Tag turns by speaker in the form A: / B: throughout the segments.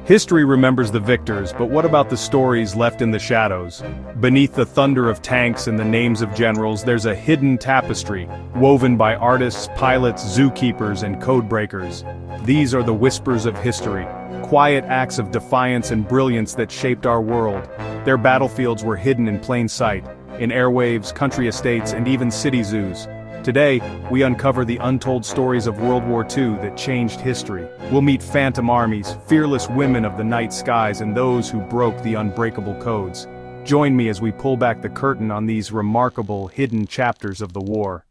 A: History remembers the victors, but what about the stories left in the shadows? Beneath the thunder of tanks and the names of generals, there's a hidden tapestry, woven by artists, pilots, zookeepers, and codebreakers. These are the whispers of history, quiet acts of defiance and brilliance that shaped our world. Their battlefields were hidden in plain sight, in airwaves, country estates, and even city zoos. Today, we uncover the untold stories of World War II that changed history. We'll meet phantom armies, fearless women of the night skies, and those who broke the unbreakable codes. Join me as we pull back the curtain on these remarkable, hidden chapters of the war.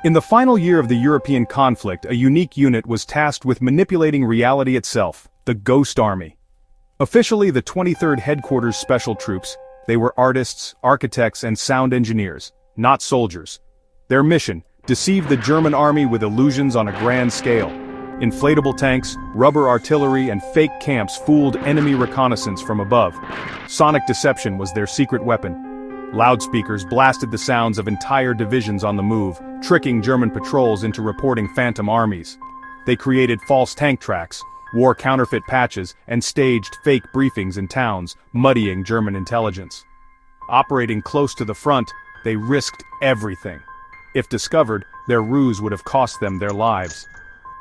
A: In the final year of the European conflict, a unique unit was tasked with manipulating reality itself, the Ghost Army. Officially the 23rd Headquarters Special Troops, they were artists, architects, and sound engineers, not soldiers. Their mission: deceive the German army with illusions on a grand scale. Inflatable tanks, rubber artillery, and fake camps fooled enemy reconnaissance from above. Sonic deception was their secret weapon. Loudspeakers blasted the sounds of entire divisions on the move, tricking German patrols into reporting phantom armies. They created false tank tracks, wore counterfeit patches, and staged fake briefings in towns, muddying German intelligence. Operating close to the front, they risked everything. If discovered, their ruse would have cost them their lives.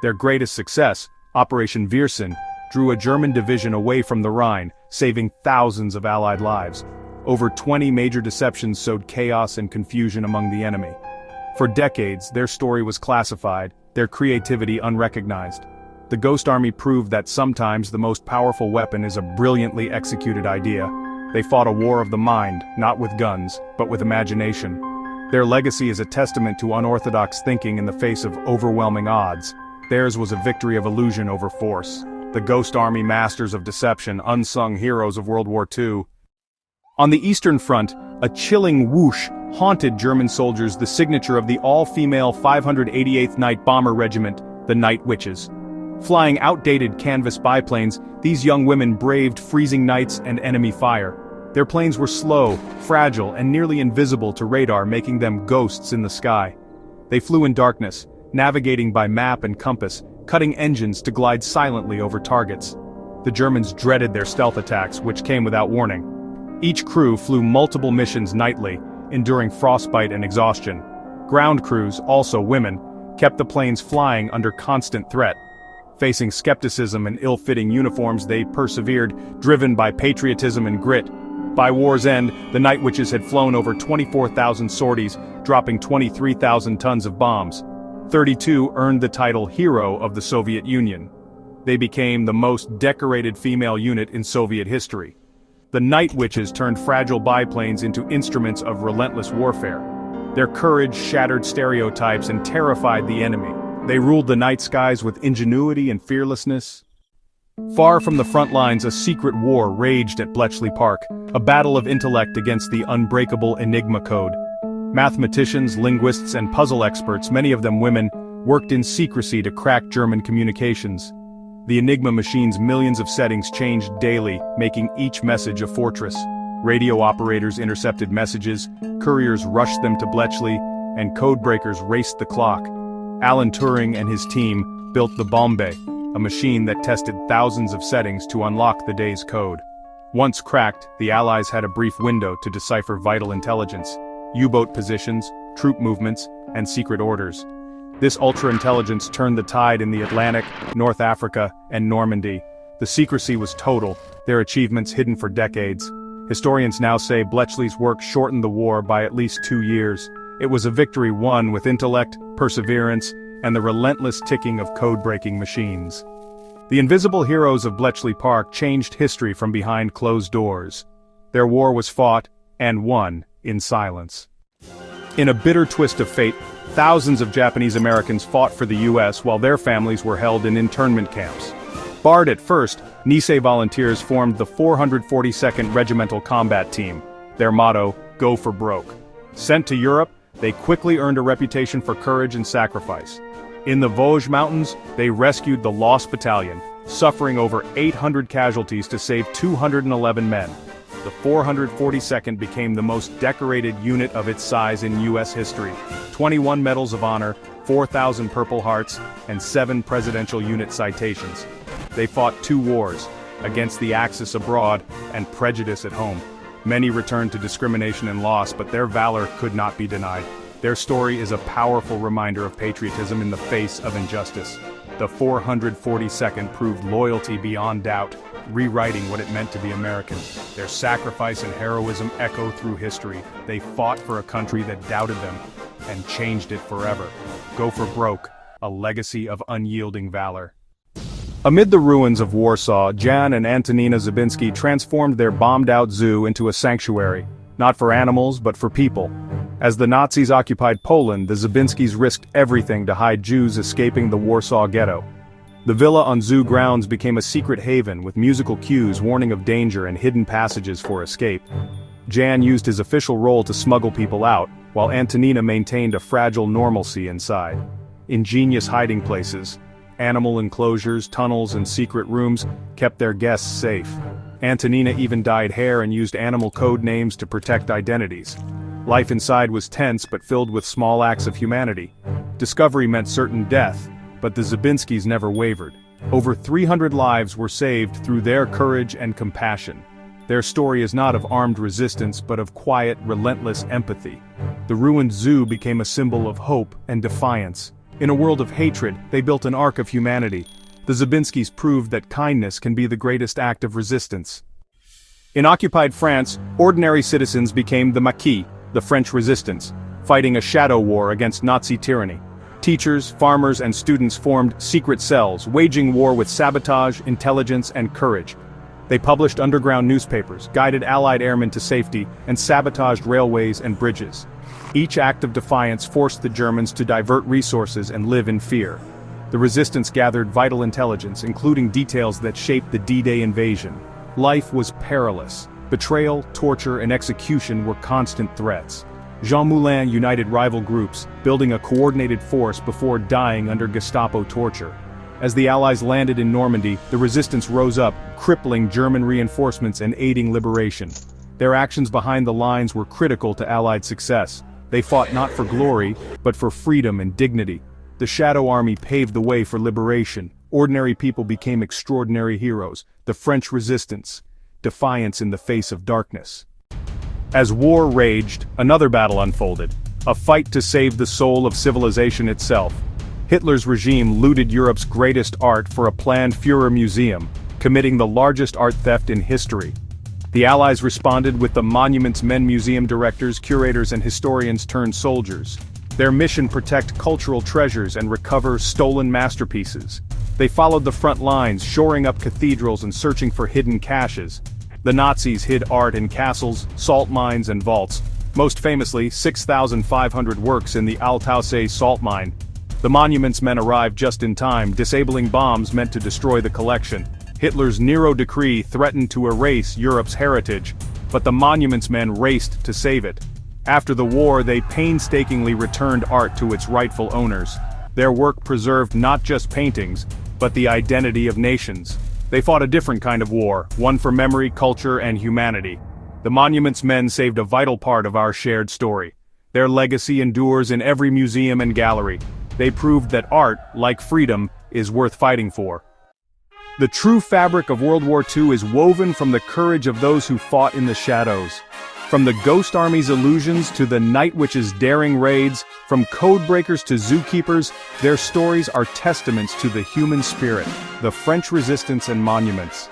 A: Their greatest success, Operation Viersen, drew a German division away from the Rhine, saving thousands of Allied lives. Over 20 major deceptions sowed chaos and confusion among the enemy. For decades, their story was classified, their creativity unrecognized. The Ghost Army proved that sometimes the most powerful weapon is a brilliantly executed idea. They fought a war of the mind, not with guns, but with imagination. Their legacy is a testament to unorthodox thinking in the face of overwhelming odds. Theirs was a victory of illusion over force. The Ghost Army, masters of deception, unsung heroes of World War II. On the Eastern Front, a chilling whoosh haunted German soldiers, the signature of the all-female 588th Night Bomber Regiment, the Night Witches. Flying outdated canvas biplanes, these young women braved freezing nights and enemy fire. Their planes were slow, fragile, and nearly invisible to radar, making them ghosts in the sky. They flew in darkness, navigating by map and compass, cutting engines to glide silently over targets. The Germans dreaded their stealth attacks, which came without warning. Each crew flew multiple missions nightly, enduring frostbite and exhaustion. Ground crews, also women, kept the planes flying under constant threat. Facing skepticism and ill-fitting uniforms, they persevered, driven by patriotism and grit. By war's end, the Night Witches had flown over 24,000 sorties, dropping 23,000 tons of bombs. 32 earned the title Hero of the Soviet Union. They became the most decorated female unit in Soviet history. The Night Witches turned fragile biplanes into instruments of relentless warfare. Their courage shattered stereotypes and terrified the enemy. They ruled the night skies with ingenuity and fearlessness. Far from the front lines, a secret war raged at Bletchley Park, a battle of intellect against the unbreakable Enigma code. Mathematicians, linguists, and puzzle experts, many of them women, worked in secrecy to crack German communications. The Enigma machine's millions of settings changed daily, making each message a fortress. Radio operators intercepted messages, couriers rushed them to Bletchley, and codebreakers raced the clock. Alan Turing and his team built the Bombe, a machine that tested thousands of settings to unlock the day's code. Once cracked, the Allies had a brief window to decipher vital intelligence, U-boat positions, troop movements, and secret orders. This ultra-intelligence turned the tide in the Atlantic, North Africa, and Normandy. The secrecy was total, their achievements hidden for decades. Historians now say Bletchley's work shortened the war by at least 2 years. It was a victory won with intellect, perseverance, and the relentless ticking of code-breaking machines. The invisible heroes of Bletchley Park changed history from behind closed doors. Their war was fought, and won, in silence. In a bitter twist of fate, thousands of Japanese Americans fought for the U.S. while their families were held in internment camps. Barred at first, Nisei volunteers formed the 442nd Regimental Combat Team. Their motto, "Go for broke." Sent to Europe, they quickly earned a reputation for courage and sacrifice. In the Vosges Mountains, they rescued the Lost Battalion, suffering over 800 casualties to save 211 men. The 442nd became the most decorated unit of its size in U.S. history. 21 Medals of Honor, 4,000 Purple Hearts, and 7 Presidential Unit citations. They fought 2 wars, against the Axis abroad and prejudice at home. Many returned to discrimination and loss, but their valor could not be denied. Their story is a powerful reminder of patriotism in the face of injustice. The 442nd proved loyalty beyond doubt, rewriting what it meant to be American. Their sacrifice and heroism echo through history. They fought for a country that doubted them and changed it forever. Go for broke, a legacy of unyielding valor. Amid the ruins of Warsaw, Jan and Antonina Zabinski transformed their bombed-out zoo into a sanctuary, not for animals but for people. As the Nazis occupied Poland, the Zabinskis risked everything to hide Jews escaping the Warsaw Ghetto. The villa on zoo grounds became a secret haven with musical cues warning of danger and hidden passages for escape. Jan used his official role to smuggle people out, while Antonina maintained a fragile normalcy inside. Ingenious hiding places, animal enclosures, tunnels, and secret rooms kept their guests safe. Antonina even dyed hair and used animal code names to protect identities. Life inside was tense but filled with small acts of humanity. Discovery meant certain death, but the Zabinskis never wavered. Over 300 lives were saved through their courage and compassion. Their story is not of armed resistance but of quiet, relentless empathy. The ruined zoo became a symbol of hope and defiance. In a world of hatred, they built an ark of humanity. The Zabinskis proved that kindness can be the greatest act of resistance. In occupied France, ordinary citizens became the Maquis, the French resistance, fighting a shadow war against Nazi tyranny. Teachers, farmers, and students formed secret cells, waging war with sabotage, intelligence, and courage. They published underground newspapers, guided Allied airmen to safety, and sabotaged railways and bridges. Each act of defiance forced the Germans to divert resources and live in fear. The resistance gathered vital intelligence, including details that shaped the D-Day invasion. Life was perilous. Betrayal, torture, and execution were constant threats. Jean Moulin united rival groups, building a coordinated force before dying under Gestapo torture. As the Allies landed in Normandy, the resistance rose up, crippling German reinforcements and aiding liberation. Their actions behind the lines were critical to Allied success. They fought not for glory, but for freedom and dignity. The Shadow Army paved the way for liberation. Ordinary people became extraordinary heroes. The French resistance, defiance in the face of darkness. As war raged, another battle unfolded, a fight to save the soul of civilization itself. Hitler's regime looted Europe's greatest art for a planned Führer museum, committing the largest art theft in history. The Allies responded with the Monuments Men museum directors, curators, and historians turned soldiers. Their mission: protect cultural treasures and recover stolen masterpieces. They followed the front lines, shoring up cathedrals and searching for hidden caches. The Nazis hid art in castles, salt mines, and vaults. Most famously, 6,500 works in the Altaussee salt mine. The Monuments Men arrived just in time, disabling bombs meant to destroy the collection. Hitler's Nero decree threatened to erase Europe's heritage, but the Monuments Men raced to save it. After the war, they painstakingly returned art to its rightful owners. Their work preserved not just paintings, but the identity of nations. They fought a different kind of war, one for memory, culture, and humanity. The Monuments Men saved a vital part of our shared story. Their legacy endures in every museum and gallery. They proved that art, like freedom, is worth fighting for. The true fabric of World War II is woven from the courage of those who fought in the shadows. From the Ghost Army's illusions to the Night Witch's daring raids, from codebreakers to zookeepers, their stories are testaments to the human spirit, the French resistance and monuments.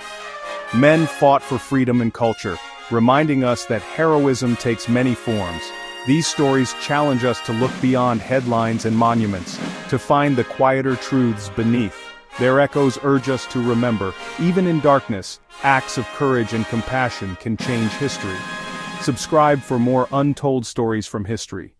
A: Men fought for freedom and culture, reminding us that heroism takes many forms. These stories challenge us to look beyond headlines and monuments, to find the quieter truths beneath. Their echoes urge us to remember, even in darkness, acts of courage and compassion can change history. Subscribe for more untold stories from history.